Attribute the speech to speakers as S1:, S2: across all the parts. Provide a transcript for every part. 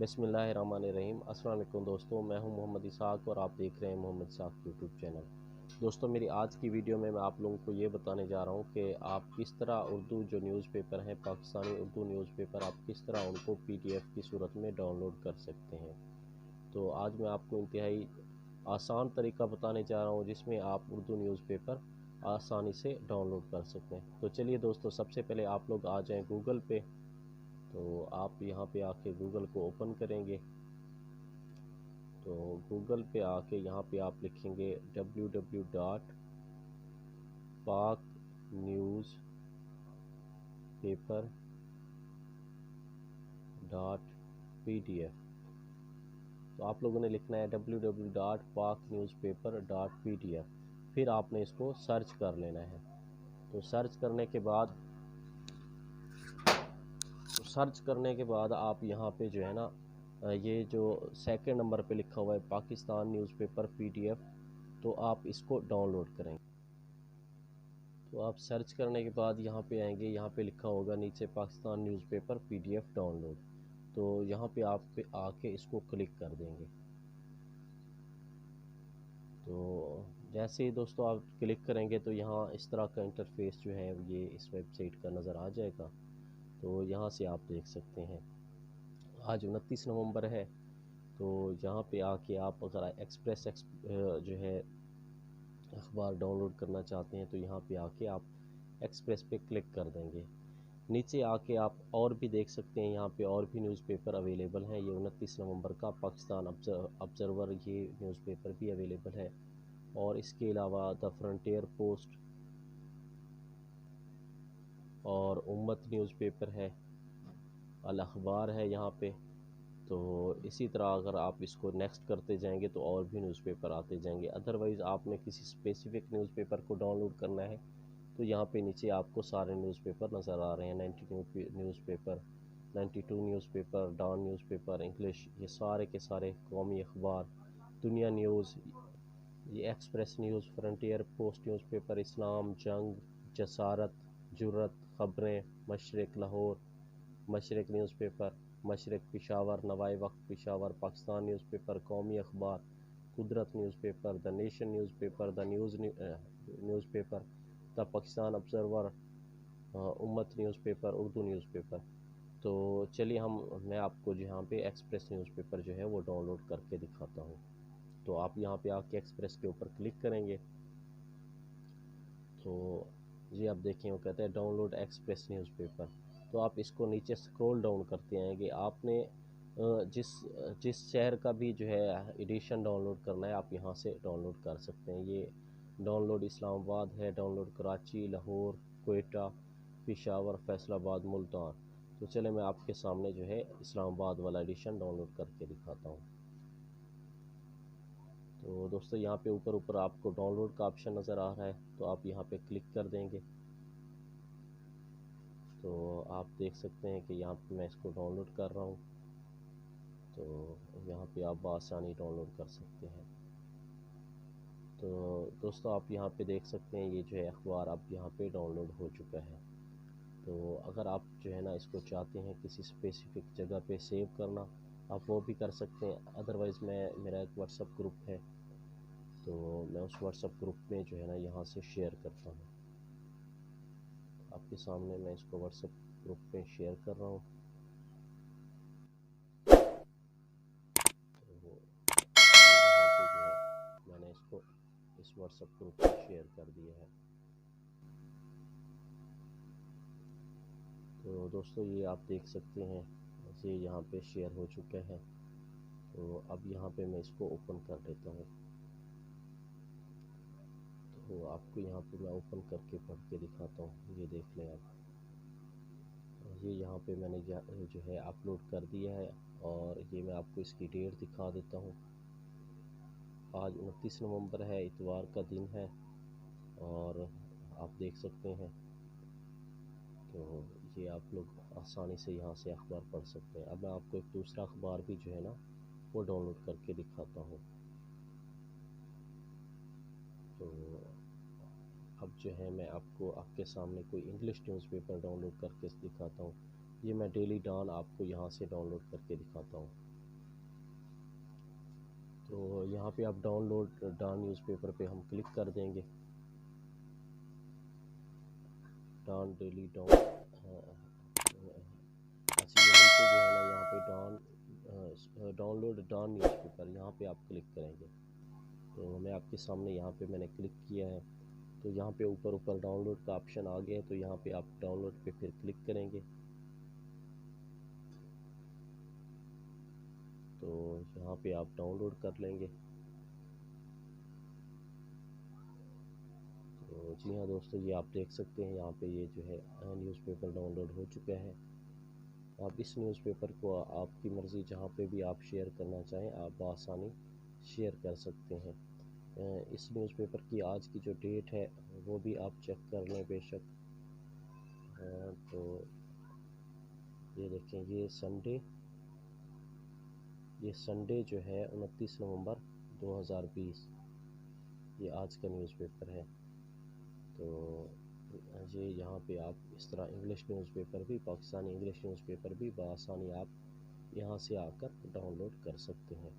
S1: बिस्मिल्लाहिर्रहमानिर्रहीम। अस्सलाम वालेकुम दोस्तों, मैं हूं मोहम्मद इसाक और आप देख रहे हैं मोहम्मद इसाक यूट्यूब चैनल। दोस्तों, मेरी आज की वीडियो में मैं आप लोगों को ये बताने जा रहा हूं कि आप किस तरह उर्दू जो न्यूज़पेपर हैं, पाकिस्तानी उर्दू न्यूज़पेपर, आप किस तरह उनको PDF की सूरत में डाउनलोड कर सकते हैं। तो आज मैं आपको इंतहाई आसान तरीका बताने जा रहा हूँ जिसमें आप उर्दू न्यूज़पेपर आसानी से डाउनलोड कर सकते हैं। तो चलिए दोस्तों, सबसे पहले आप लोग आ जाएँ गूगल पे। तो आप यहाँ पे आके गूगल को ओपन करेंगे। तो गूगल पे आके यहाँ पे आप लिखेंगे www.paknewspaper.pdf। तो आप लोगों ने लिखना है www.paknewspaper.pdf। फिर आपने इसको सर्च कर लेना है। तो सर्च करने के बाद आप यहाँ पे जो है ना, ये जो सेकंड नंबर पे लिखा हुआ है पाकिस्तान न्यूज़पेपर PDF, तो आप इसको डाउनलोड करेंगे। तो आप सर्च करने के बाद यहाँ पे आएंगे, यहाँ पे लिखा होगा नीचे पाकिस्तान न्यूज़पेपर PDF डाउनलोड। तो यहाँ पे आप पे आके इसको क्लिक कर देंगे। तो जैसे ही दोस्तों आप क्लिक करेंगे तो यहाँ इस तरह का इंटरफेस जो है ये इस वेबसाइट का नज़र आ जाएगा। तो यहाँ से आप देख सकते हैं आज 29 नवंबर है। तो यहाँ पे आके आप अगर जो है अखबार डाउनलोड करना चाहते हैं तो यहाँ पे आके आप एक्सप्रेस पे क्लिक कर देंगे। नीचे आके आप और भी देख सकते हैं, यहाँ पे और भी न्यूज़पेपर अवेलेबल हैं। ये 29 नवंबर का पाकिस्तान ऑब्जर्वर ये न्यूज़पेपर भी अवेलेबल है। और इसके अलावा द फ्रंटियर पोस्ट और उम्मत न्यूज़पेपर है, अल अखबार है यहाँ पे। तो इसी तरह अगर आप इसको नेक्स्ट करते जाएंगे तो और भी न्यूज़पेपर आते जाएंगे। अदरवाइज़ आपने किसी स्पेसिफिक न्यूज़पेपर को डाउनलोड करना है तो यहाँ पे नीचे आपको सारे न्यूज़पेपर नज़र आ रहे हैं। 92 newspaper, 92 newspaper, Dawn newspaper English, ये सारे के सारे, कौमी अखबार, दुनिया न्यूज़, ये Express news, Frontier Post newspaper, Islam, Jang, Jasarat, Jurrat, Khabrain, Mashriq Lahore, Mashriq newspaper, Mashriq Peshawar, Nawa Waqt Peshawar, Pakistan newspaper, Qaumi Akhbar, Qudrat newspaper, the Nation newspaper, the newspaper, the Pakistan Observer, Ummat newspaper, Urdu newspaper. तो चलिए मैं आपको जो यहाँ पे एक्सप्रेस न्यूज़पेपर जो है वो डाउनलोड करके दिखाता हूँ। तो आप यहाँ पे आके एक्सप्रेस के ऊपर क्लिक करेंगे। तो ये आप देखें वो कहते हैं डाउनलोड एक्सप्रेस न्यूज़पेपर। तो आप इसको नीचे स्क्रॉल डाउन करते आएंगे। आपने जिस शहर का भी जो है एडिशन डाउनलोड करना है आप यहाँ से डाउनलोड कर सकते हैं। ये डाउनलोड इस्लामाबाद है, डाउनलोड कराची, लाहौर, कोयटा, पेशावर, फैसलाबाद, मुल्तान। तो चले मैं आपके सामने जो है इस्लामाबाद वाला एडिशन डाउनलोड करके दिखाता हूँ। तो दोस्तों यहाँ पे ऊपर आपको डाउनलोड का ऑप्शन नज़र आ रहा है, तो आप यहाँ पे क्लिक कर देंगे। तो आप देख सकते हैं कि यहाँ पे मैं इसको डाउनलोड कर रहा हूँ। तो यहाँ पे आप आसानी डाउनलोड कर सकते हैं। तो दोस्तों आप यहाँ पे देख सकते हैं ये जो है अखबार अब यहाँ पे डाउनलोड हो चुका है। तो अगर आप जो है ना इसको चाहते हैं किसी स्पेसिफिक जगह पे सेव करना, आप वो भी कर सकते हैं। अदरवाइज़ मेरा एक व्हाट्सअप ग्रुप है, तो मैं उस व्हाट्सअप ग्रुप में जो है ना यहाँ से शेयर करता हूँ। आपके सामने मैं इसको व्हाट्सअप ग्रुप में शेयर कर रहा हूँ। तो यहाँ पे जो है मैंने इसको इस व्हाट्सअप ग्रुप में शेयर कर दिया है। तो दोस्तों ये आप देख सकते हैं ये यहाँ पे शेयर हो चुका है। तो अब यहाँ पे मैं इसको ओपन कर लेता हूँ। तो आपको यहाँ पे मैं ओपन करके पढ़ के दिखाता हूँ। ये देख लें आप, ये यहाँ पे मैंने जो है अपलोड कर दिया है। और ये मैं आपको इसकी डेट दिखा देता हूँ। आज 29 नवंबर है, इतवार का दिन है। और आप देख सकते हैं, तो ये आप लोग आसानी से यहाँ से अखबार पढ़ सकते हैं। अब मैं आपको एक दूसरा अखबार भी जो है ना वो डाउनलोड करके दिखाता हूँ। तो अब जो है मैं आपको आपके सामने कोई इंग्लिश न्यूज़पेपर डाउनलोड करके दिखाता हूँ। یہ میں ڈیلی ڈان آپ کو یہاں سے ڈاؤن لوڈ کر کے دکھاتا ہوں۔ تو یہاں پہ آپ download Dawn newspaper پہ ہم کلک کر دیں گے۔ ڈان ڈیلی ڈان، اچھا یہ نیچے جو ہے نا یہاں پہ download Dawn newspaper, یہاں پہ آپ کلک کریں گے۔ تو میں آپ کے سامنے یہاں پہ میں نے کلک کیا ہے، تو یہاں پہ اوپر ڈاؤن لوڈ کا آپشن آ گیا ہے، تو یہاں پہ آپ ڈاؤن لوڈ پہ پھر کلک کریں گے۔ تو یہاں پہ آپ ڈاؤن لوڈ کر لیں گے۔ تو جی ہاں دوستو، یہ آپ دیکھ سکتے ہیں یہاں پہ یہ جو ہے نیوز پیپر ڈاؤن لوڈ ہو چکا ہے۔ آپ اس نیوز پیپر کو آپ کی مرضی جہاں پہ بھی آپ شیئر کرنا چاہیں آپ بآسانی شیئر کر سکتے ہیں۔ اس نیوز پیپر کی آج کی جو ڈیٹ ہے وہ بھی آپ چیک کر لیں بے شک۔ تو یہ دیکھیں، یہ سنڈے جو ہے 29 نومبر 2020، یہ آج کا نیوز پیپر ہے۔ تو یہ یہاں پہ آپ اس طرح انگلش نیوز پیپر بھی، پاکستانی انگلش نیوز پیپر بھی بآسانی آپ یہاں سے آ کر ڈاؤن لوڈ کر سکتے ہیں۔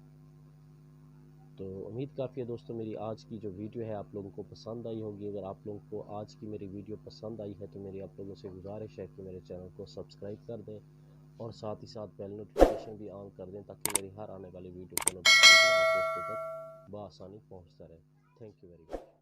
S1: تو امید کافی ہے دوستوں میری آج کی جو ویڈیو ہے آپ لوگوں کو پسند آئی ہوگی۔ اگر آپ لوگوں کو آج کی میری ویڈیو پسند آئی ہے تو میری آپ لوگوں سے گزارش ہے کہ میرے چینل کو سبسکرائب کر دیں اور ساتھ ہی ساتھ بیل نوٹیفیکیشن بھی آن کر دیں، تاکہ میری ہر آنے والی ویڈیو کا نوٹیفیکیشن آپ دوستوں تک بآسانی پہنچتا رہے۔ Thank you very much.